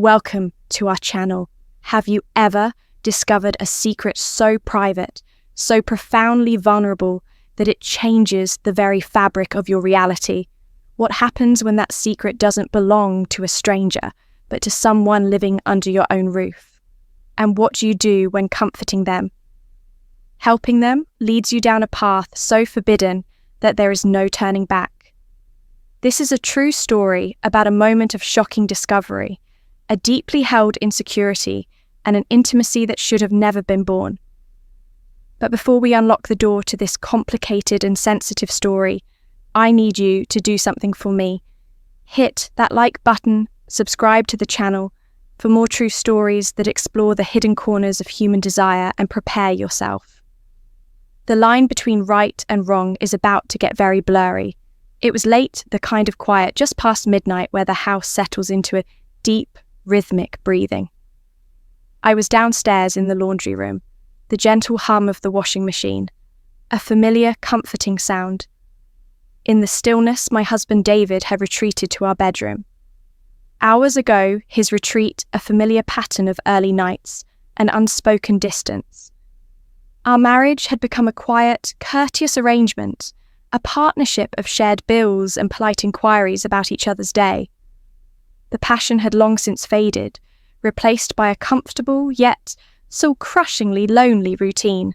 welcome to our channel. Have you ever discovered a secret so private, so profoundly vulnerable that it changes the very fabric of your reality? What happens when that secret doesn't belong to a stranger, but to someone living under your own roof? And what do you do when comforting them? Helping them leads you down a path so forbidden that there is no turning back. This is a true story about a moment of shocking discovery, a deeply held insecurity, and an intimacy that should have never been born. But before we unlock the door to this complicated and sensitive story, I need you to do something for me. Hit that like button, subscribe to the channel for more true stories that explore the hidden corners of human desire, and prepare yourself. The line between right and wrong is about to get very blurry. It was late, the kind of quiet just past midnight where the house settles into a deep, rhythmic breathing. I was downstairs in the laundry room, the gentle hum of the washing machine, a familiar, comforting sound. In the stillness, my husband David had retreated to our bedroom. Hours ago, his retreat a familiar pattern of early nights, an unspoken distance. Our marriage had become a quiet, courteous arrangement, a partnership of shared bills and polite inquiries about each other's day. The passion had long since faded, replaced by a comfortable yet soul-crushingly lonely routine.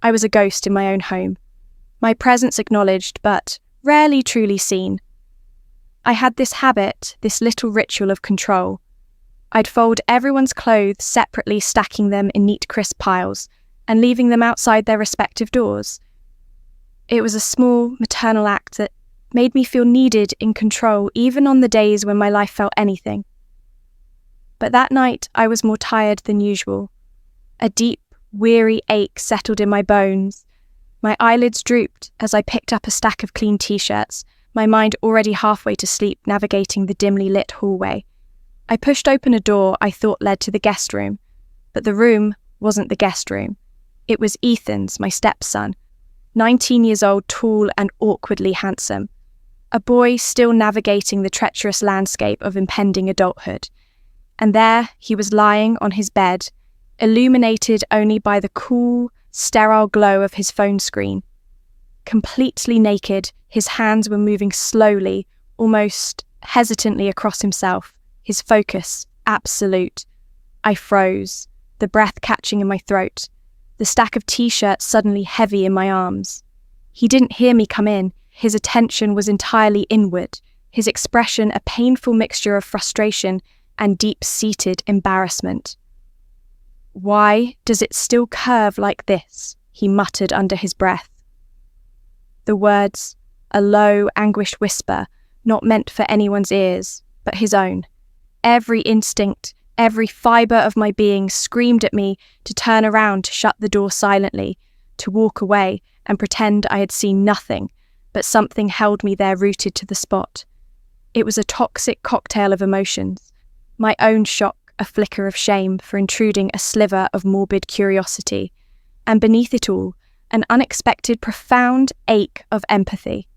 I was a ghost in my own home, my presence acknowledged but rarely truly seen. I had this habit, this little ritual of control. I'd fold everyone's clothes separately, stacking them in neat, crisp piles, and leaving them outside their respective doors. It was a small, maternal act that made me feel needed, in control, even on the days when my life felt anything. But that night I was more tired than usual. A deep, weary ache settled in my bones. My eyelids drooped as I picked up a stack of clean t-shirts, my mind already halfway to sleep, navigating the dimly lit hallway. I pushed open a door I thought led to the guest room, but the room wasn't the guest room. It was Ethan's, my stepson, 19 years old, tall and awkwardly handsome. A boy still navigating the treacherous landscape of impending adulthood. And there he was lying on his bed, illuminated only by the cool, sterile glow of his phone screen. Completely naked, his hands were moving slowly, almost hesitantly across himself, his focus absolute. I froze, the breath catching in my throat, the stack of t-shirts suddenly heavy in my arms. He didn't hear me come in. His attention was entirely inward, his expression a painful mixture of frustration and deep-seated embarrassment. "Why does it still curve like this?" he muttered under his breath. The words, a low, anguished whisper, not meant for anyone's ears, but his own. Every instinct, every fibre of my being screamed at me to turn around, to shut the door silently, to walk away and pretend I had seen nothing, but something held me there, rooted to the spot. It was a toxic cocktail of emotions. My own shock, a flicker of shame for intruding a sliver of morbid curiosity, and beneath it all, an unexpected, profound ache of empathy.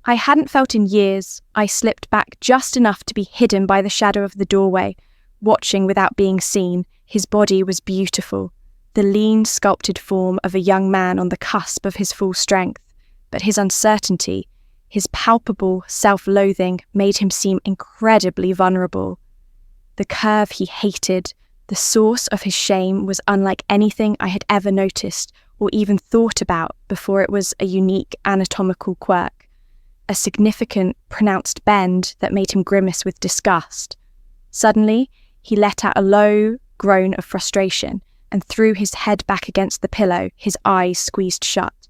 I hadn't felt in years. I slipped back just enough to be hidden by the shadow of the doorway, watching without being seen. His body was beautiful, the lean, sculpted form of a young man on the cusp of his full strength, but his uncertainty, his palpable self-loathing made him seem incredibly vulnerable. The curve he hated, the source of his shame, was unlike anything I had ever noticed or even thought about before. It was a unique anatomical quirk, a significant, pronounced bend that made him grimace with disgust. Suddenly, he let out a low groan of frustration and threw his head back against the pillow, his eyes squeezed shut.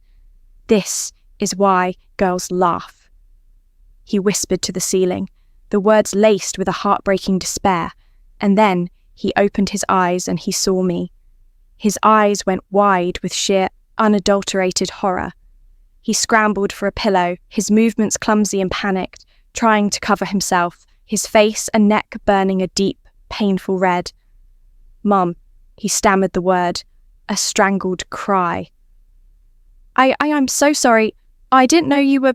"This is why girls laugh," he whispered to the ceiling, the words laced with a heartbreaking despair. And then he opened his eyes and he saw me. His eyes went wide with sheer, unadulterated horror. He scrambled for a pillow, his movements clumsy and panicked, trying to cover himself, his face and neck burning a deep, painful red. "Mum," he stammered the word, a strangled cry. I'm so sorry. I didn't know you were..."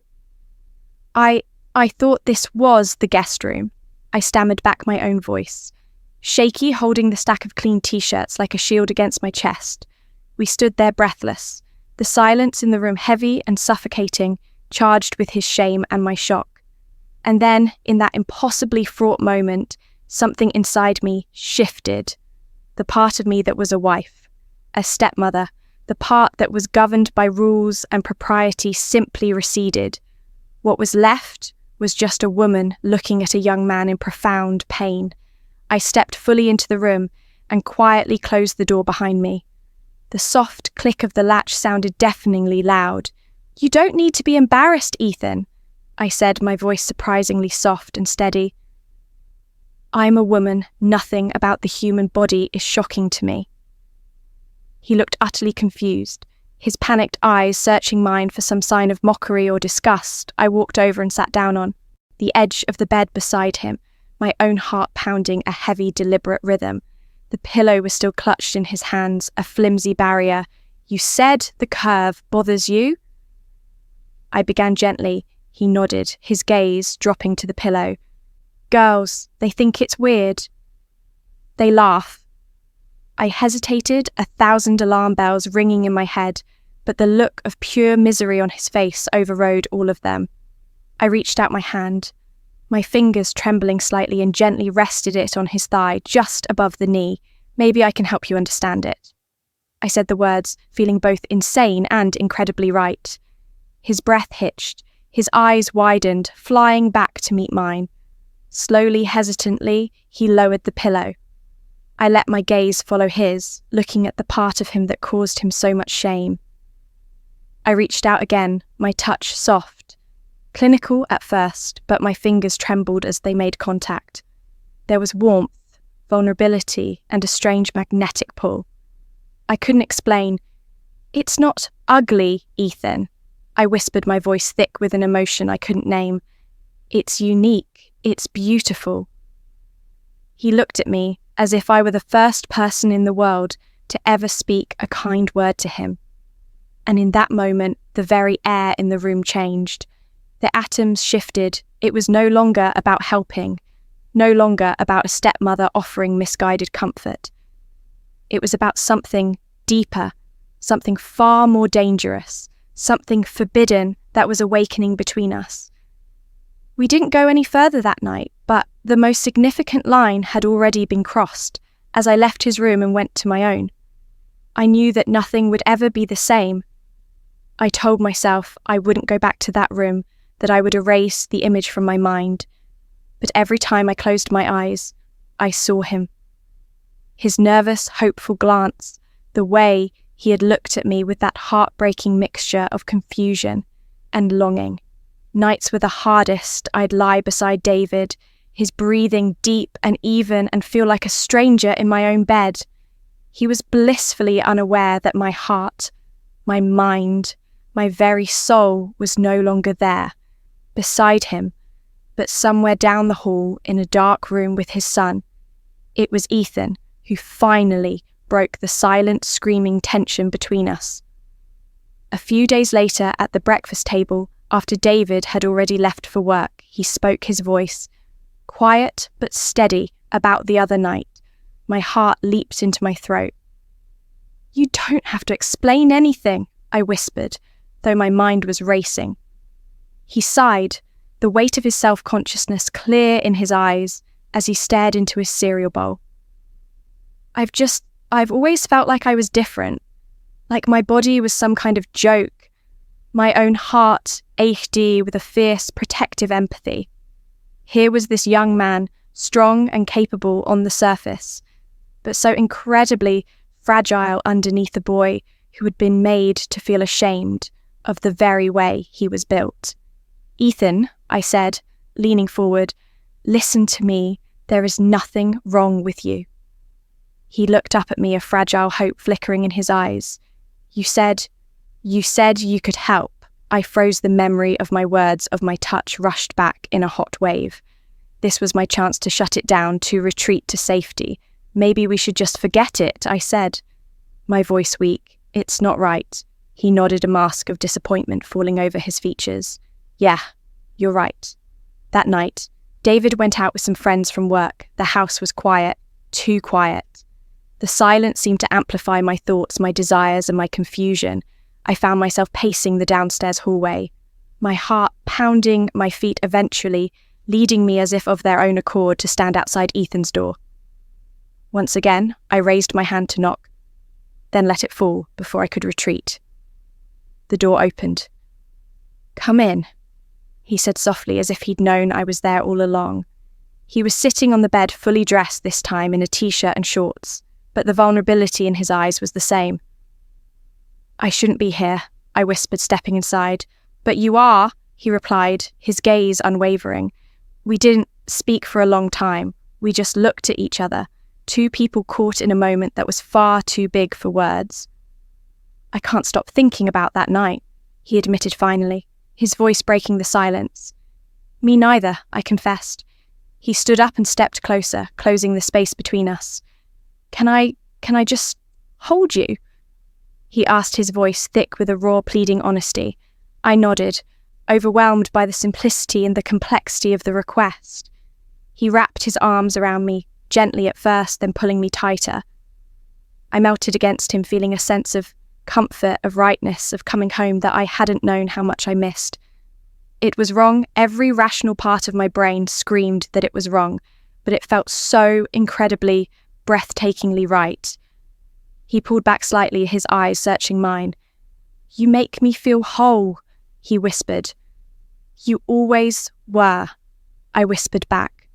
I thought this was the guest room. I stammered back my own voice, shaky, holding the stack of clean t-shirts like a shield against my chest. We stood there breathless, the silence in the room heavy and suffocating, charged with his shame and my shock. And then, in that impossibly fraught moment, something inside me shifted. The part of me that was a wife, a stepmother, the part that was governed by rules and propriety simply receded. What was left was just a woman looking at a young man in profound pain. I stepped fully into the room and quietly closed the door behind me. The soft click of the latch sounded deafeningly loud. "You don't need to be embarrassed, Ethan," I said, my voice surprisingly soft and steady. "I'm a woman. Nothing about the human body is shocking to me." He looked utterly confused, his panicked eyes searching mine for some sign of mockery or disgust. I walked over and sat down on the edge of the bed beside him, my own heart pounding a heavy, deliberate rhythm. The pillow was still clutched in his hands, a flimsy barrier. "You said the curve bothers you?" I began gently. He nodded, his gaze dropping to the pillow. "Girls, they think it's weird. They laugh." I hesitated, 1,000 alarm bells ringing in my head, but the look of pure misery on his face overrode all of them. I reached out my hand, my fingers trembling slightly, and gently rested it on his thigh, just above the knee. "Maybe I can help you understand it." I said the words, feeling both insane and incredibly right. His breath hitched, his eyes widened, flying back to meet mine. Slowly, hesitantly, he lowered the pillow. I let my gaze follow his, looking at the part of him that caused him so much shame. I reached out again, my touch soft. Clinical at first, but my fingers trembled as they made contact. There was warmth, vulnerability, and a strange magnetic pull. I couldn't explain. "It's not ugly, Ethan," I whispered, my voice thick with an emotion I couldn't name. "It's unique. It's beautiful." He looked at me as if I were the first person in the world to ever speak a kind word to him. And in that moment, the very air in the room changed. The atoms shifted. It was no longer about helping, no longer about a stepmother offering misguided comfort. It was about something deeper, something far more dangerous, something forbidden that was awakening between us. We didn't go any further that night, but the most significant line had already been crossed as I left his room and went to my own. I knew that nothing would ever be the same. I told myself I wouldn't go back to that room, that I would erase the image from my mind. But every time I closed my eyes, I saw him. His nervous, hopeful glance, the way he had looked at me with that heartbreaking mixture of confusion and longing. Nights were the hardest. I'd lie beside David, his breathing deep and even, and feel like a stranger in my own bed. He was blissfully unaware that my heart, my mind, my very soul was no longer there, beside him, but somewhere down the hall in a dark room with his son. It was Ethan who finally broke the silent, screaming tension between us. A few days later, at the breakfast table, after David had already left for work, he spoke, his voice quiet but steady, about the other night. My heart leaped into my throat. "You don't have to explain anything," I whispered, though my mind was racing. He sighed, the weight of his self-consciousness clear in his eyes as he stared into his cereal bowl. I've always felt like I was different, like my body was some kind of joke. My own heart ached with a fierce, protective empathy. Here was this young man, strong and capable on the surface, but so incredibly fragile underneath, a boy who had been made to feel ashamed of the very way he was built. "Ethan," I said, leaning forward, "listen to me. There is nothing wrong with you." He looked up at me, a fragile hope flickering in his eyes. You said you could help." I froze, the memory of my words, of my touch, rushed back in a hot wave. This was my chance to shut it down, to retreat to safety. "Maybe we should just forget it," I said, my voice weak. "It's not right." He nodded, a mask of disappointment falling over his features. "Yeah, you're right." That night, David went out with some friends from work. The house was quiet, too quiet. The silence seemed to amplify my thoughts, my desires, and my confusion. I found myself pacing the downstairs hallway, my heart pounding, my feet eventually leading me as if of their own accord to stand outside Ethan's door. Once again, I raised my hand to knock, then let it fall before I could retreat. The door opened. "Come in," he said softly, as if he'd known I was there all along. He was sitting on the bed, fully dressed this time in a t-shirt and shorts, but the vulnerability in his eyes was the same. "I shouldn't be here," I whispered, stepping inside. "But you are," he replied, his gaze unwavering. We didn't speak for a long time. We just looked at each other, two people caught in a moment that was far too big for words. "I can't stop thinking about that night," he admitted finally, his voice breaking the silence. "Me neither," I confessed. He stood up and stepped closer, closing the space between us. Can I just hold you?" he asked, his voice thick with a raw, pleading honesty. I nodded, overwhelmed by the simplicity and the complexity of the request. He wrapped his arms around me, gently at first, then pulling me tighter. I melted against him, feeling a sense of comfort, of rightness, of coming home that I hadn't known how much I missed. It was wrong. Every rational part of my brain screamed that it was wrong, but it felt so incredibly, breathtakingly right. He pulled back slightly, his eyes searching mine. "You make me feel whole," he whispered. "You always were," I whispered back.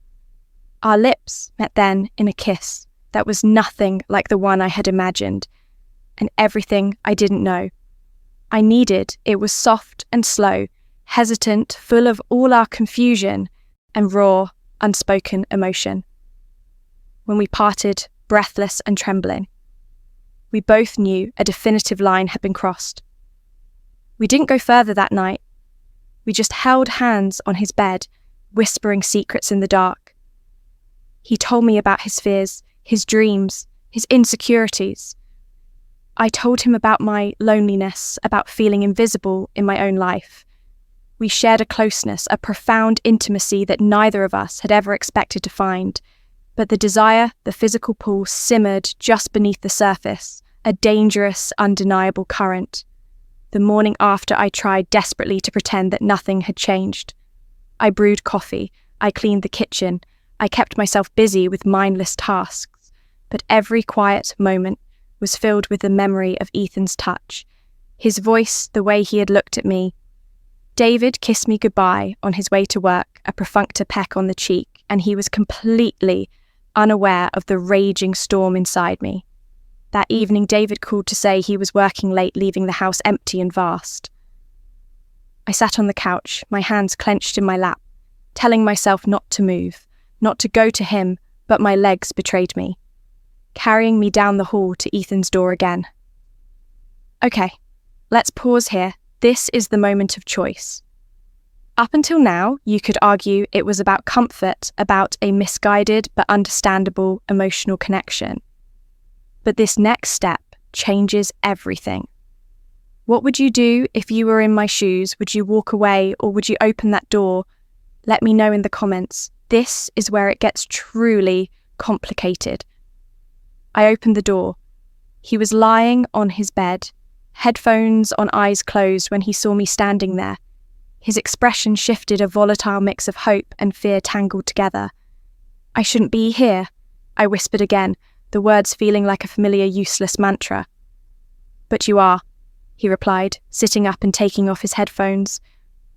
Our lips met then in a kiss that was nothing like the one I had imagined, and everything I didn't know. I needed. It was soft and slow, hesitant, full of all our confusion and raw, unspoken emotion. When we parted, breathless and trembling, we both knew a definitive line had been crossed. We didn't go further that night. We just held hands on his bed, whispering secrets in the dark. He told me about his fears, his dreams, his insecurities. I told him about my loneliness, about feeling invisible in my own life. We shared a closeness, a profound intimacy that neither of us had ever expected to find. But the desire, the physical pull, simmered just beneath the surface, a dangerous, undeniable current. The morning after, I tried desperately to pretend that nothing had changed. I brewed coffee, I cleaned the kitchen, I kept myself busy with mindless tasks, but every quiet moment was filled with the memory of Ethan's touch, his voice, the way he had looked at me. David kissed me goodbye on his way to work, a perfunctor peck on the cheek, and he was completely unaware of the raging storm inside me. That evening, David called to say he was working late, leaving the house empty and vast. I sat on the couch, my hands clenched in my lap, telling myself not to move, not to go to him, but my legs betrayed me, carrying me down the hall to Ethan's door again. Okay, let's pause here. This is the moment of choice. Up until now, you could argue it was about comfort, about a misguided but understandable emotional connection. But this next step changes everything. What would you do if you were in my shoes? Would you walk away, or would you open that door? Let me know in the comments. This is where it gets truly complicated. I opened the door. He was lying on his bed, headphones on, eyes closed, when he saw me standing there. His expression shifted, a volatile mix of hope and fear tangled together. "I shouldn't be here," I whispered again, the words feeling like a familiar, useless mantra. "But you are," he replied, sitting up and taking off his headphones.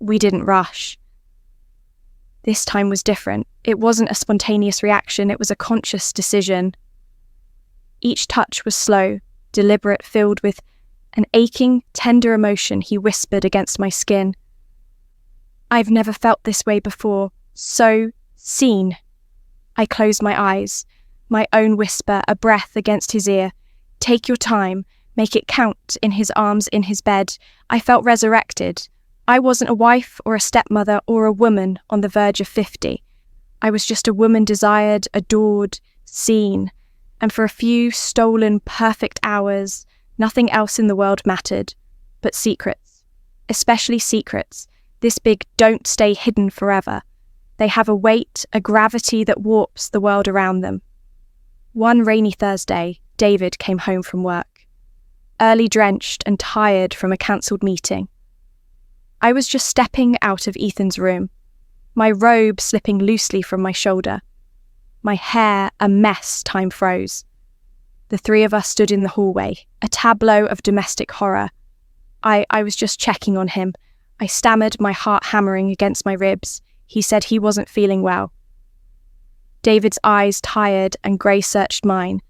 We didn't rush. This time was different. It wasn't a spontaneous reaction, it was a conscious decision. Each touch was slow, deliberate, filled with an aching, tender emotion. He whispered against my skin. "I've never felt this way before. So seen." I closed my eyes, my own whisper, a breath against his ear. "Take your time, make it count," in his arms, in his bed. I felt resurrected. I wasn't a wife or a stepmother or a woman on the verge of 50. I was just a woman desired, adored, seen. And for a few stolen, perfect hours, nothing else in the world mattered. But secrets, especially secrets, this big "don't stay hidden forever." They have a weight, a gravity that warps the world around them. One rainy Thursday, David came home from work, early drenched and tired from a cancelled meeting. I was just stepping out of Ethan's room, my robe slipping loosely from my shoulder. My hair a mess, time froze. The three of us stood in the hallway, a tableau of domestic horror. I was just checking on him. I stammered, my heart hammering against my ribs. He said he wasn't feeling well. David's eyes, tired and grey, searched mine.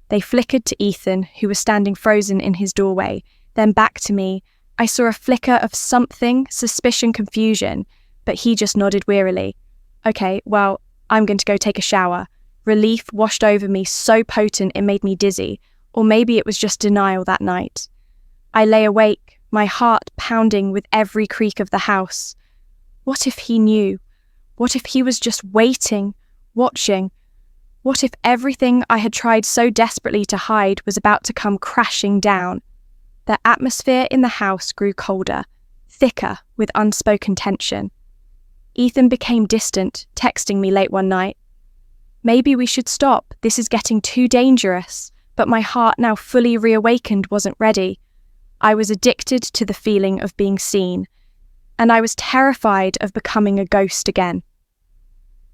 They flickered to Ethan, who was standing frozen in his doorway, then back to me. I saw a flicker of something, suspicion, confusion, but he just nodded wearily. Okay, well, I'm going to go take a shower. Relief washed over me so potent it made me dizzy, or maybe it was just denial that night. I lay awake, my heart pounding with every creak of the house. What if he knew? What if he was just waiting, watching? What if everything I had tried so desperately to hide was about to come crashing down? The atmosphere in the house grew colder, thicker with unspoken tension. Ethan became distant, texting me late one night. Maybe we should stop, this is getting too dangerous, but my heart, now fully reawakened, wasn't ready. I was addicted to the feeling of being seen, and I was terrified of becoming a ghost again.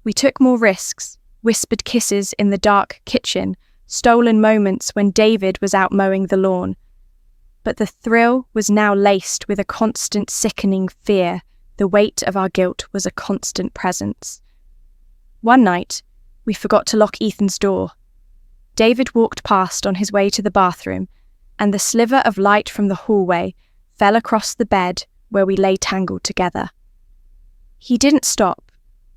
We took more risks, whispered kisses in the dark kitchen, stolen moments when David was out mowing the lawn. But the thrill was now laced with a constant sickening fear. The weight of our guilt was a constant presence. One night, we forgot to lock Ethan's door. David walked past on his way to the bathroom, and the sliver of light from the hallway fell across the bed where we lay tangled together. He didn't stop.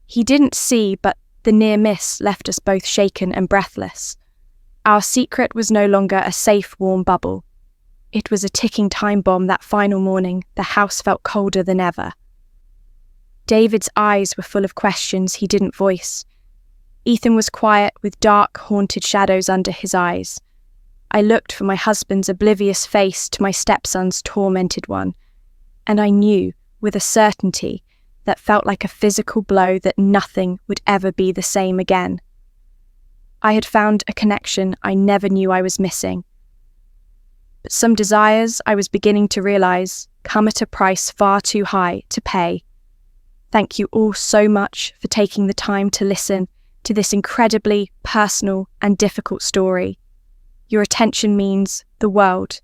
He didn't see, but the near miss left us both shaken and breathless. Our secret was no longer a safe, warm bubble. It was a ticking time bomb. That final morning, the house felt colder than ever. David's eyes were full of questions he didn't voice. Ethan was quiet, with dark, haunted shadows under his eyes. I looked from my husband's oblivious face to my stepson's tormented one, and I knew, with a certainty that felt like a physical blow, that nothing would ever be the same again. I had found a connection I never knew I was missing. But some desires, I was beginning to realize, come at a price far too high to pay. Thank you all so much for taking the time to listen to this incredibly personal and difficult story. Your attention means the world.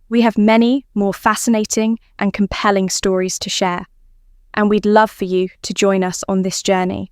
We have many more fascinating and compelling stories to share, and we'd love for you to join us on this journey.